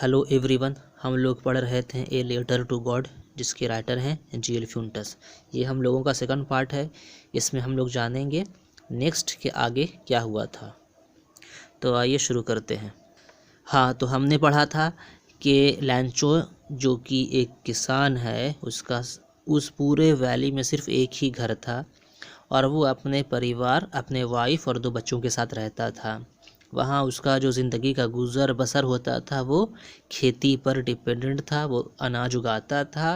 Hello everyone, हम लोग पढ़ रहे थे ए लेटर टू गॉड, जिसके राइटर हैं जी.एल. फ्यूंटस। ये हम लोगों का सेकंड पार्ट है। इसमें हम लोग जानेंगे नेक्स्ट के आगे क्या हुआ था। तो आइए शुरू करते हैं। हाँ, तो हमने पढ़ा था कि लैंचो जो कि एक किसान है, उसका उस पूरे वैली में सिर्फ एक ही घर था और वो अपने परिवार, अपने वाइफ और 2 बच्चों के साथ रहता था। वहाँ उसका जो ज़िंदगी का गुज़र बसर होता था वो खेती पर डिपेंडेंट था। वो अनाज उगाता था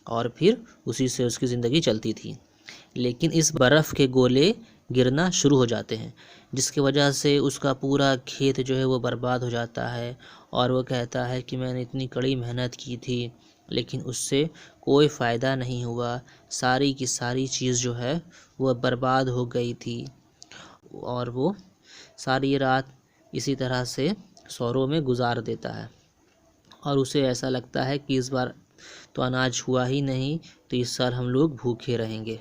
और फिर उसी से उसकी ज़िंदगी चलती थी। लेकिन इस बर्फ़ के गोले गिरना शुरू हो जाते हैं, जिसकी वजह से उसका पूरा खेत जो है वो बर्बाद हो जाता है। और वो कहता है कि मैंने इतनी कड़ी मेहनत की थी लेकिन उससे कोई फ़ायदा नहीं हुआ। सारी की सारी चीज़ जो है वो बर्बाद हो गई थी। और वो सारी रात इसी तरह से सौरों में गुजार देता है और उसे ऐसा लगता है कि इस बार तो अनाज हुआ ही नहीं, तो इस साल हम लोग भूखे रहेंगे।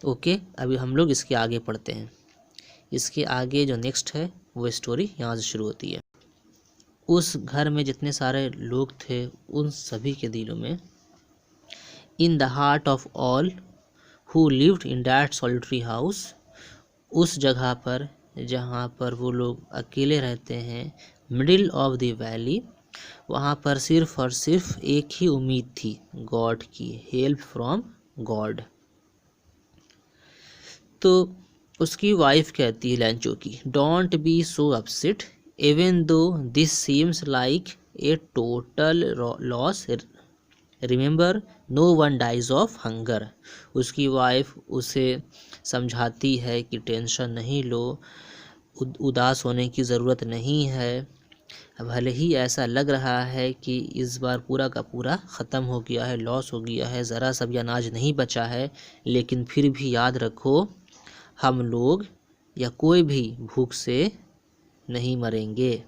ओके, अभी हम लोग इसके आगे पढ़ते हैं। इसके आगे जो नेक्स्ट है वो स्टोरी यहाँ से शुरू होती है। उस घर में जितने सारे लोग थे उन सभी के दिलों में, in the heart of all who lived in that solitary house, उस जगह पर जहाँ पर वो लोग अकेले रहते हैं, मिडिल ऑफ द वैली, वहाँ पर सिर्फ और सिर्फ एक ही उम्मीद थी, गॉड की, हेल्प फ्रॉम गॉड। तो उसकी वाइफ कहती है लैंचो की, don't be so upset even though this seems like a total loss, remember no one dies of hunger. उसकी वाइफ उसे समझाती है कि टेंशन नहीं लो, उदास होने की ज़रूरत नहीं है। भले ही ऐसा लग रहा है कि इस बार पूरा का पूरा ख़त्म हो गया है, लॉस हो गया है, ज़रा सा भी अनाज नहीं बचा है, लेकिन फिर भी याद रखो हम लोग या कोई भी भूख से नहीं मरेंगे।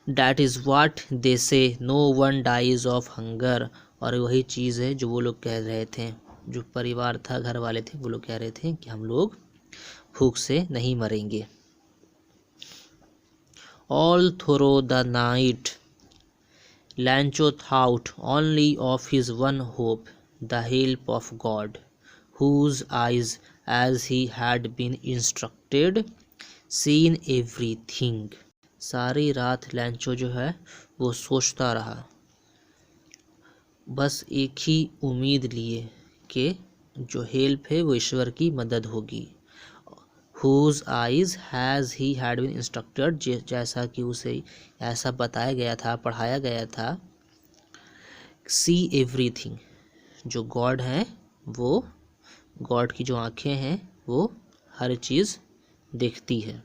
That is what they say no one dies of hunger. और वही चीज़ है जो वो लोग कह रहे थे, जो परिवार था, घर वाले थे, वो लोग कह रहे थे कि हम लोग भूख से नहीं मरेंगे। All through the night Lencho thought only of his one hope, the help of God, whose eyes as he had been instructed seen everything. सारी रात लैंचो जो है वो सोचता रहा, बस एक ही उम्मीद लिए कि जो हेल्प है वो ईश्वर की मदद होगी। Whose eyes has he had been instructed, जैसा कि उसे ऐसा बताया गया था, पढ़ाया गया था। See everything, जो गॉड है वो, गॉड की जो आँखें हैं वो हर चीज़ देखती है,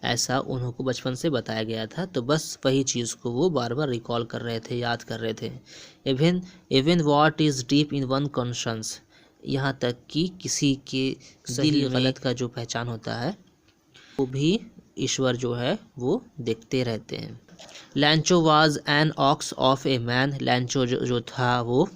ऐसा उनको बचपन से बताया गया था। तो बस वही चीज़ को वो बार बार रिकॉल कर रहे थे, याद कर रहे थे। Even what is deep in one conscience, यहाँ तक कि किसी के दिल गलत का जो पहचान होता है वो भी ईश्वर जो है वो देखते रहते हैं। लैंचो was an ox of a man, लैंचो जो था वो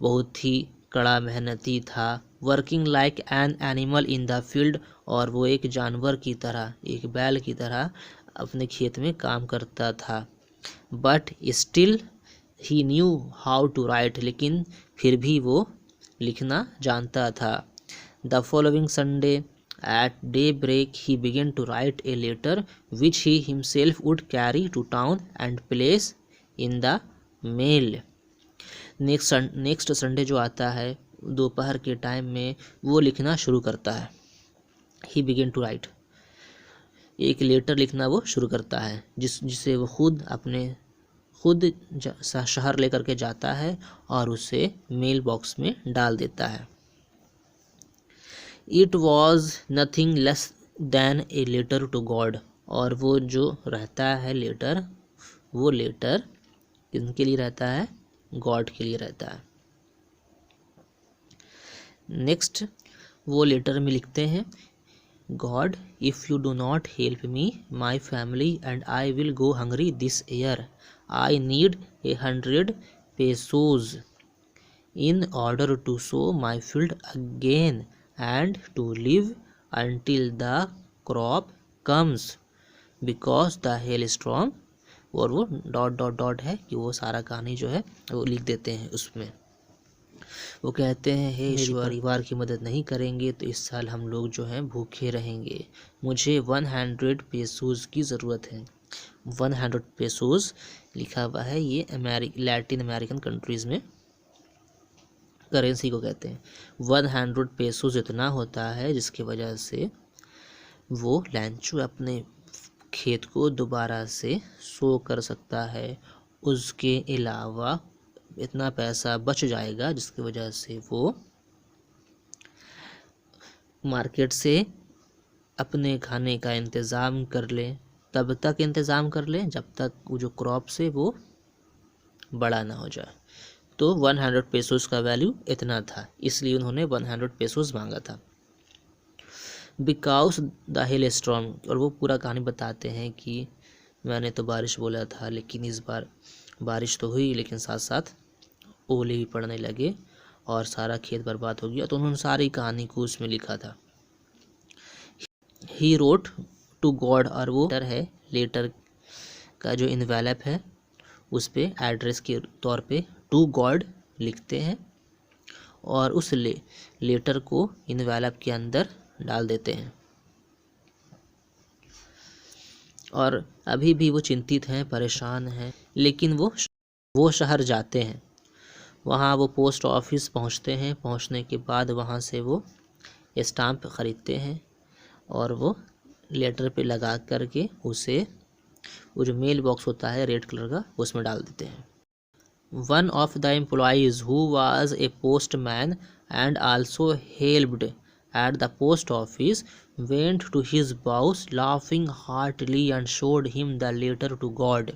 बहुत ही कड़ा मेहनती था। Working like an animal in the field, और वो एक जानवर की तरह, एक बैल की तरह अपने खेत में काम करता था। But still he knew how to write, लेकिन फिर भी वो लिखना जानता था। The following Sunday at daybreak he began to write a letter which he himself would carry to town and place in the mail. Next Sunday जो आता है दोपहर के टाइम में वो लिखना शुरू करता है। ही बिगेन टू राइट, एक लेटर लिखना वो शुरू करता है जिसे वो खुद शहर लेकर के जाता है और उसे मेल बॉक्स में डाल देता है। It was nothing less than a letter to God, और वो जो रहता है लेटर, वो लेटर किनके लिए रहता है? गॉड के लिए रहता है। नेक्स्ट वो लेटर में लिखते हैं, God if you do not help me my family and I will go hungry this year, I need 100 pesos in order to sow my field again and to live until the crop comes. Because the hell storm, और वो dot dot dot है कि वो सारा कहानी जो है वो लिख देते हैं उसमें। वो कहते हैं हे ईश्वर, परिवार की मदद नहीं करेंगे तो इस साल हम लोग जो हैं भूखे रहेंगे। मुझे 100 पेसोज की ज़रूरत है। 100 पेसोज लिखा हुआ है, ये लैटिन अमेरिकन कंट्रीज़ में करेंसी को कहते हैं। 100 पेसोज इतना होता है जिसकी वजह से वो लैंचो अपने खेत को दोबारा से सो कर सकता है। उसके अलावा इतना पैसा बच जाएगा जिसकी वजह से वो मार्केट से अपने खाने का इंतज़ाम कर ले। तब तक इंतज़ाम कर ले जब तक वो जो क्रॉप से वो बड़ा ना हो जाए। तो 100 पेसोस का वैल्यू इतना था, इसलिए उन्होंने 100 पेसोस मांगा था। बिकॉज द हेल स्टॉर्म, और वो पूरा कहानी बताते हैं कि मैंने तो बारिश बोला था लेकिन इस बार बारिश तो हुई लेकिन साथ साथ ओले भी पड़ने लगे और सारा खेत बर्बाद हो गया। तो उन्होंने सारी कहानी को उसमें लिखा था। ही रोट टू गॉड, और वो लेटर है, लेटर का जो इन्वेलप है उस पे एड्रेस के तौर पे टू गॉड लिखते हैं और उस लेटर को इन्वेलप के अंदर डाल देते हैं। और अभी भी वो चिंतित हैं, परेशान हैं, लेकिन वो शहर जाते हैं। वहाँ वो पोस्ट ऑफिस पहुँचते हैं। पहुँचने के बाद वहाँ से वो स्टाम्प ख़रीदते हैं और वो लेटर पे लगा करके उसे वो जो मेल बॉक्स होता है रेड कलर का उसमें डाल देते हैं। One of the employees who was a postman and also helped at the post office went to his boss laughing heartily and showed him the letter to God.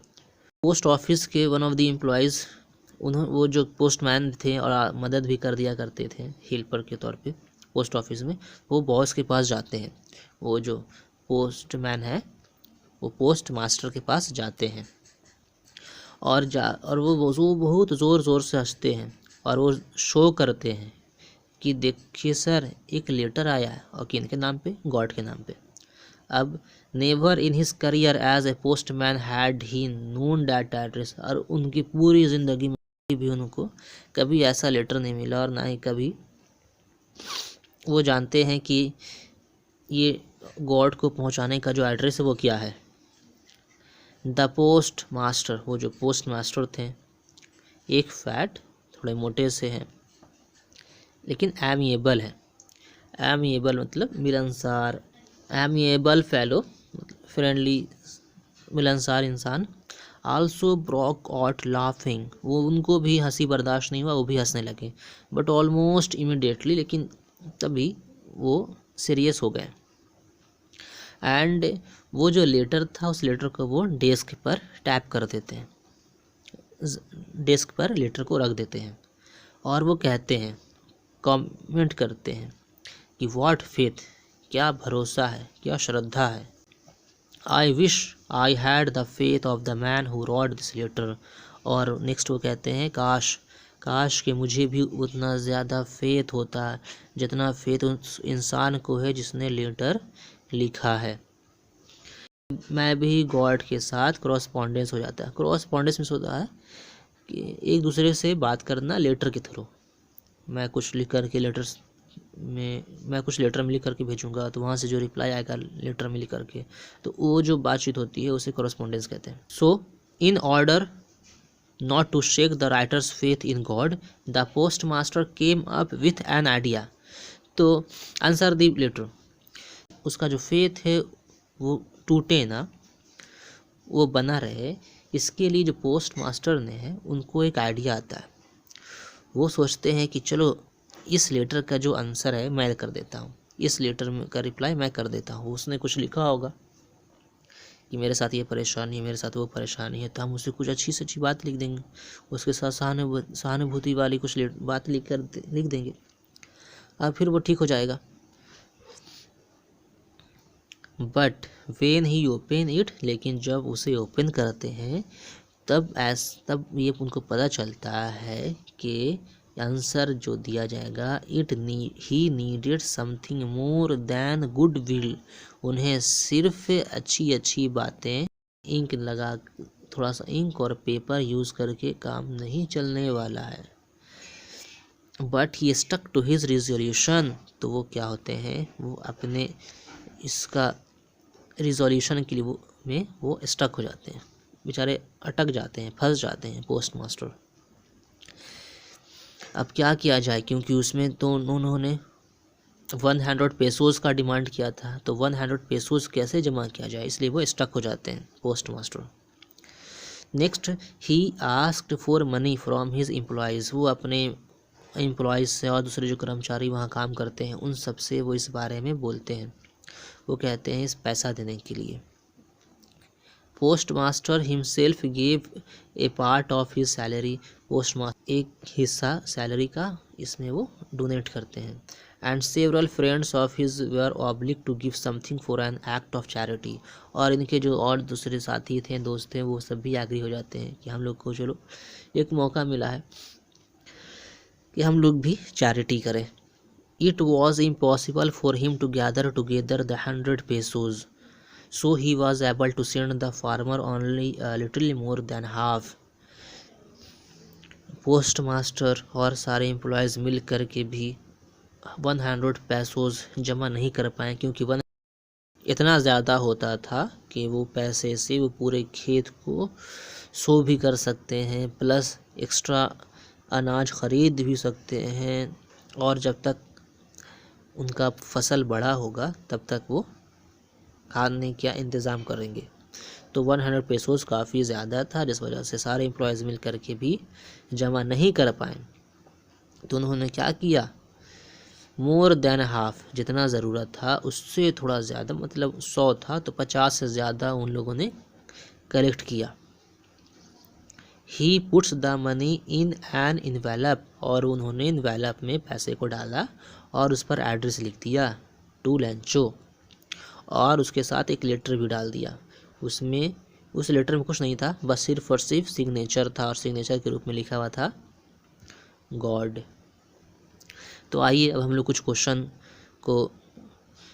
Post office के one of the employees, वो जो postman थे और मदद भी कर दिया करते थे हेल्पर के तौर पे पोस्ट ऑफिस में, वो बॉस के पास जाते हैं। वो जो पोस्टमैन है वो पोस्ट मास्टर के पास जाते हैं और वो बहुत ज़ोर ज़ोर से हंसते हैं और वो शो करते हैं कि देखिए सर, एक लेटर आया है, और किन के नाम पे? गॉड के नाम पे। अब never in his career as a postman had he known that address, और उनकी पूरी ज़िंदगी में भी उनको कभी ऐसा लेटर नहीं मिला और ना ही कभी वो जानते हैं कि ये गॉड को पहुंचाने का जो एड्रेस है वो क्या है। द पोस्ट मास्टर, वो जो पोस्ट मास्टर थे, एक फैट, थोड़े मोटे से हैं लेकिन एमिएबल है। एमिएबल मतलब मिलनसार, एमिएबल फेलो, फ्रेंडली, मिलनसार इंसान। आल्सो ब्रॉक आउट लाफिंग, वो उनको भी हंसी बर्दाश्त नहीं हुआ, वो भी हंसने लगे। बट ऑलमोस्ट इमिडिएटली, लेकिन तभी वो सीरियस हो गए। एंड वो जो लेटर था उस लेटर को वो डेस्क पर टैप कर देते हैं, डेस्क पर लेटर को रख देते हैं और वो कहते हैं, कमेंट करते हैं कि व्हाट फेथ, क्या भरोसा है, क्या श्रद्धा है। I wish I had the faith of the man who wrote this letter, और नेक्स्ट वो कहते हैं, काश कि मुझे भी उतना ज़्यादा फेथ होता जितना फेथ उस इंसान को है जिसने लेटर लिखा है। मैं भी गॉड के साथ क्रॉसपॉन्डेंस हो जाता है। क्रॉसपॉन्डेंस में होता है कि एक दूसरे से बात करना लेटर के थ्रू। मैं कुछ लिख करके मैं कुछ लेटर में लिख करके भेजूंगा तो वहाँ से जो रिप्लाई आएगा लेटर में लिख करके, तो वो जो बातचीत होती है उसे क्रॉसपॉन्डेंस कहते हैं। So in order not to shake the writer's faith in God, the post master came up with an idea. तो आंसर द लेटर, उसका जो फेथ है वो टूटे ना, वो बना रहे, इसके लिए जो पोस्ट मास्टर ने है उनको एक आइडिया आता है। वो सोचते हैं कि चलो इस लेटर का जो आंसर है मैं कर देता हूँ, इस लेटर का रिप्लाई मैं कर देता हूँ। उसने कुछ लिखा होगा कि मेरे साथ ये परेशानी है, मेरे साथ वो परेशानी है, तो हम उसे कुछ अच्छी से अच्छी बात लिख देंगे, उसके साथ सहानुभूति वाली कुछ बात लिख देंगे और फिर वो ठीक हो जाएगा। But when he open it, लेकिन जब उसे ओपन करते हैं तब ये उनको पता चलता है कि आंसर जो दिया जाएगा he needed something more than good will. उन्हें सिर्फ अच्छी अच्छी बातें, इंक लगा, थोड़ा सा इंक और पेपर यूज़ करके काम नहीं चलने वाला है। But he stuck to his resolution. तो वो क्या होते हैं, वो अपने इसका रिजोल्यूशन के लिए वो स्टक हो जाते हैं, बेचारे अटक जाते हैं, फंस जाते हैं पोस्ट मास्टर। अब क्या किया जाए, क्योंकि उसमें तो उन्होंने 100 पेसोज का डिमांड किया था, तो 100 पेसोज कैसे जमा किया जाए, इसलिए वो स्टक हो जाते हैं post master. Next, he asked for money from his employees. वो अपने एम्प्लॉयज़ से और दूसरे जो कर्मचारी वहाँ काम करते हैं उन सब से वो इस बारे में बोलते हैं। वो कहते हैं इस पैसा देने के लिए। Postmaster himself gave a part of his salary. Postmaster एक हिस्सा सैलरी का इसमें वो डोनेट करते हैं। And several friends of his were obliged to give something for an act of charity. और इनके जो और दूसरे साथी थे, दोस्त थे, वो सब भी एग्री हो जाते हैं कि हम लोग को चलो एक मौका मिला है कि हम लोग भी चैरिटी करें। It was impossible for him to gather together the 100 pesos, so he was able to send the farmer only a little more than half. Post master और सारे एम्प्लॉयज़ मिल कर के भी 100 पेसोज जमा नहीं कर पाए, क्योंकि इतना ज़्यादा होता था कि वो पैसे से वो पूरे खेत को सो भी कर सकते हैं, प्लस एक्स्ट्रा अनाज ख़रीद भी सकते हैं, और जब तक उनका फसल बड़ा होगा तब तक वो खाने का इंतज़ाम करेंगे। तो 100 पेसोज काफ़ी ज़्यादा था, जिस वजह से सारे एम्प्लॉयज़ मिल कर के भी जमा नहीं कर पाए। तो उन्होंने क्या किया, मोर देन हाफ, जितना ज़रूरत था उससे थोड़ा ज़्यादा, मतलब 100 था तो 50 से ज़्यादा उन लोगों ने कलेक्ट किया। He puts the money in an envelope, और उन्होंने इन्वेलप में पैसे को डाला और उस पर एड्रेस लिख दिया टू लैंचो, और उसके साथ एक लेटर भी डाल दिया। उसमें उस लेटर में कुछ नहीं था, बस सिर्फ और सिर्फ सिग्नेचर था, और सिग्नेचर के रूप में लिखा हुआ था गॉड। तो आइए अब हम लोग कुछ क्वेश्चन को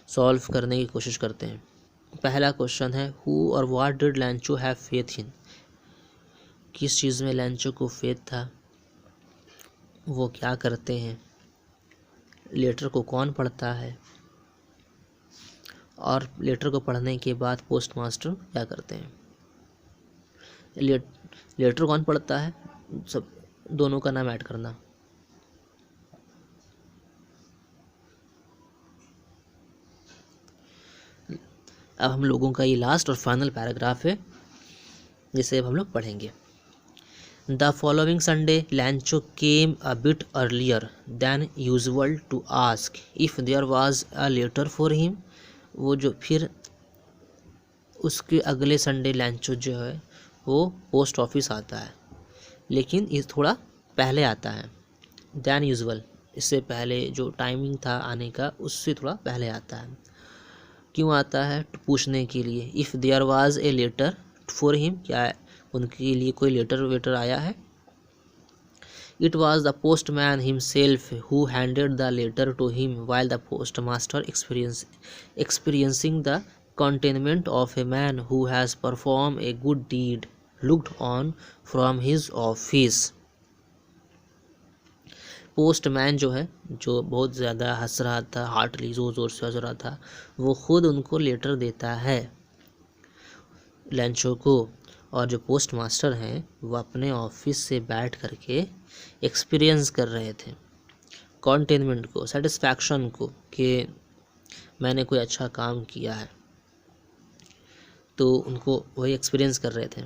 सॉल्व करने की कोशिश करते हैं। पहला क्वेश्चन है, हु और what did लैंचो have faith in. किस चीज़ में लैंचो को फेथ था, वो क्या करते हैं, लेटर को कौन पढ़ता है, और लेटर को पढ़ने के बाद पोस्ट मास्टर क्या करते हैं। लेटर कौन पढ़ता है, सब दोनों का नाम ऐड करना। अब हम लोगों का ये लास्ट और फाइनल पैराग्राफ है, जिसे अब हम लोग पढ़ेंगे। The following Sunday Lencho came a bit earlier than usual to ask if there was a letter for him. वो जो फिर उसके अगले संडे लैंचो जो है वो पोस्ट ऑफिस आता है, लेकिन ये थोड़ा पहले आता है दैन यूजुअल, इससे पहले जो टाइमिंग था आने का उससे थोड़ा पहले आता है। क्यों आता है, पूछने के लिए। If there was a letter for him, क्या उनके लिए कोई लेटर वेटर आया है। It was the postman himself who handed the letter to him while the post master experiencing the contentment of a man who has perform a good deed looked on from his office. Postman जो है, जो बहुत ज़्यादा हंस रहा था, Hartley ज़ोर ज़ोर से हंस रहा था, वो खुद उनको लेटर देता है लैंचो को, और जो पोस्ट मास्टर हैं वो अपने ऑफिस से बैठ करके एक्सपीरियंस कर रहे थे कंटेनमेंट को, सेटिस्फैक्शन को, कि मैंने कोई अच्छा काम किया है, तो उनको वही एक्सपीरियंस कर रहे थे,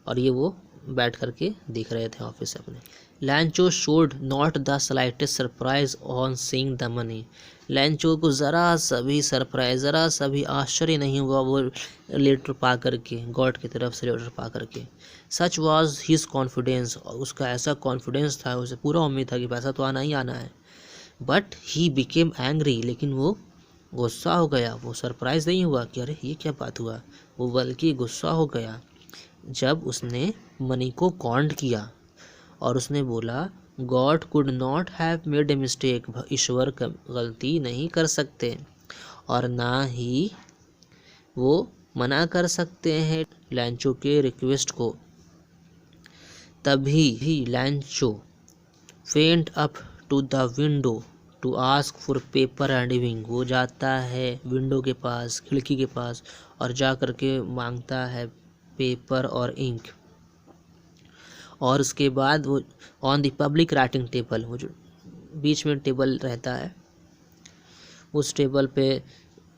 और ये वो बैठ करके देख रहे थे ऑफिस से अपने। लैंचो showed not the slightest surprise on seeing the money. लैंचो को ज़रा सा भी सरप्राइज, ज़रा सा भी आश्चर्य नहीं हुआ वो लेटर पा करके, गॉड की तरफ से लेटर पा करके। सच वाज हिज कॉन्फिडेंस, और उसका ऐसा कॉन्फिडेंस था, उसे पूरा उम्मीद था कि पैसा तो आना ही आना है। बट ही बिकेम एंग्री, लेकिन वो गुस्सा हो गया। वो सरप्राइज नहीं हुआ कि अरे ये क्या बात हुआ, वो बल्कि गुस्सा हो गया जब उसने मनी को काउंट किया और उसने बोला God could not have made a mistake, ईश्वर गलती नहीं कर सकते और ना ही वो मना कर सकते हैं लैंचो के रिक्वेस्ट को। तभी ही Lencho went up to the window to ask for paper and ink. वो जाता है विंडो के पास, खिड़की के पास, और जा कर के मांगता है पेपर और इंक। और उसके बाद वो on the public writing table, वो जो बीच में टेबल रहता है, उस टेबल पे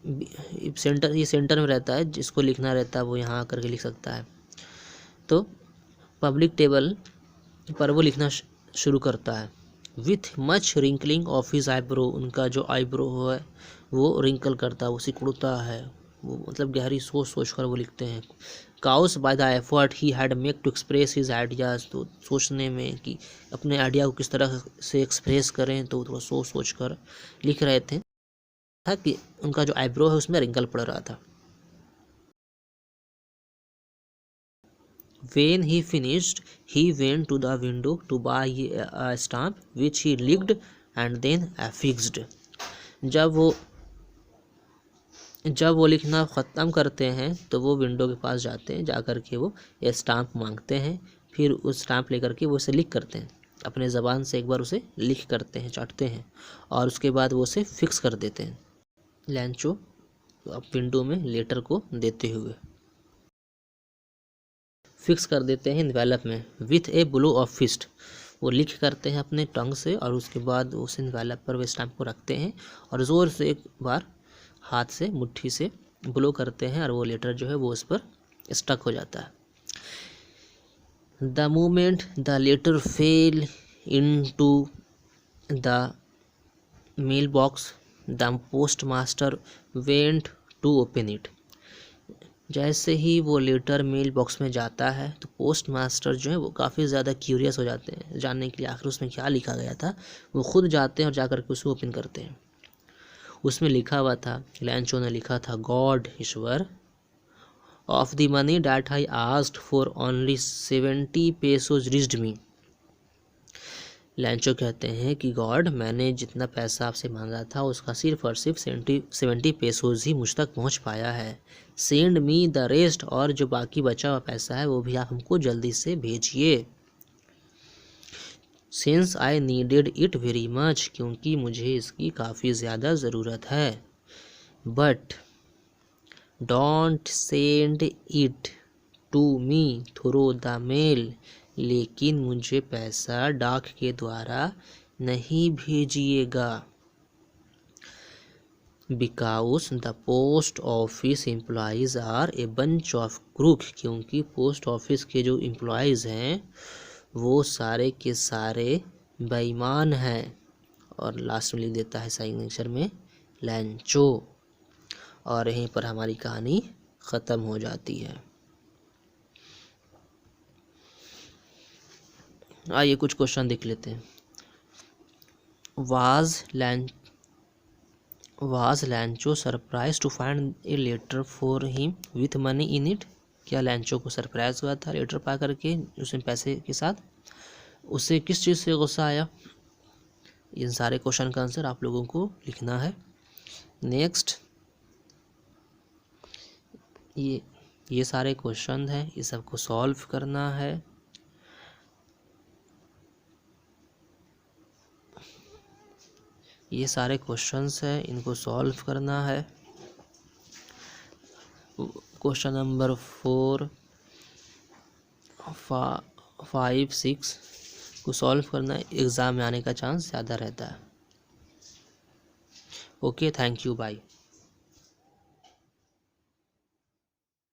ये सेंटर में रहता है, जिसको लिखना रहता है वो यहाँ आकर के लिख सकता है। तो पब्लिक टेबल पर वो लिखना शुरू करता है। With much wrinkling of his eyebrow, उनका जो आईब्रो है वो रिंकल करता है, वो सिकुड़ता है, वो मतलब गहरी सोच सोच कर वो लिखते हैं। Cause by the effort he had make to express his ideas, तो सोचने में कि अपने आइडिया को किस तरह से एक्सप्रेस करें, तो थोड़ा सोच सोच कर लिख रहे थे था कि उनका जो आईब्रो है उसमें रिंकल पड़ रहा था। When he finished, he went to the window to buy a stamp which he licked and then affixed. जब वो लिखना ख़त्म करते हैं तो वो विंडो के पास जाते हैं, जा कर के वो ये स्टाम्प मांगते हैं, फिर उस स्टाम्प लेकर के वो उसे लिख करते हैं, अपने ज़बान से एक बार उसे लिख करते हैं, चाटते हैं, और उसके बाद वो उसे फिक्स कर देते हैं लैंचो अब विंडो में लेटर को देते हुए फिक्स कर देते हैं इन्वेलप में। With a blow of fist, वो लिख करते हैं अपने टंग से, और उसके बाद उस इन्वेलप पर वे स्टैम्प को रखते हैं और ज़ोर से एक बार हाथ से मुट्ठी से ब्लो करते हैं, और वो लेटर जो है वो उस पर स्टक हो जाता है। The moment the letter fell into the mailbox the post master went to open it. जैसे ही वो लेटर मेल बॉक्स में जाता है तो पोस्ट मास्टर जो है वो काफ़ी ज़्यादा क्यूरियस हो जाते हैं जानने के लिए आखिर उसमें क्या लिखा गया था। वो खुद जाते हैं और जाकर के उसे ओपन करते हैं। उसमें लिखा हुआ था, लैंचो ने लिखा था, गॉड ईश्वर, of the money that I asked for only 70 pesos reached me. Lencho कहते हैं कि गॉड, मैंने जितना पैसा आपसे मांगा था उसका सिर्फ और सिर्फ 70 पेसोज ही मुझ तक पहुंच पाया है। सेंड मी द रेस्ट, और जो बाकी बचा हुआ पैसा है वो भी आप हमको जल्दी से भेजिए। Since I needed it very much, क्योंकि मुझे इसकी काफ़ी ज़्यादा ज़रूरत है। But don't send it to me through the mail, लेकिन मुझे पैसा डाक के द्वारा नहीं भेजिएगा। Because the post office employees are a bunch of crook, क्योंकि पोस्ट ऑफिस के जो एम्प्लॉयज़ हैं वो सारे के सारे बेईमान हैं। और लास्ट में लिख देता है सिग्नेचर में लैंचो, और यहीं पर हमारी कहानी ख़त्म हो जाती है। आइए कुछ क्वेश्चन देख लेते हैं। Was Lencho surprise to find a letter for him with money in it? क्या लैंचो को सरप्राइज हुआ था लेटर पा करके उसमें पैसे के साथ? उसे किस चीज़ से गुस्सा आया? इन सारे क्वेश्चन का आंसर आप लोगों को लिखना है। नेक्स्ट, ये सारे क्वेश्चन हैं, ये सबको सॉल्व करना है। ये सारे क्वेश्चंस हैं, इनको सॉल्व करना है। क्वेश्चन नंबर 4, 5, 6 को सॉल्व करना है, एग्ज़ाम में आने का चांस ज़्यादा रहता है। Okay, thank you, bye.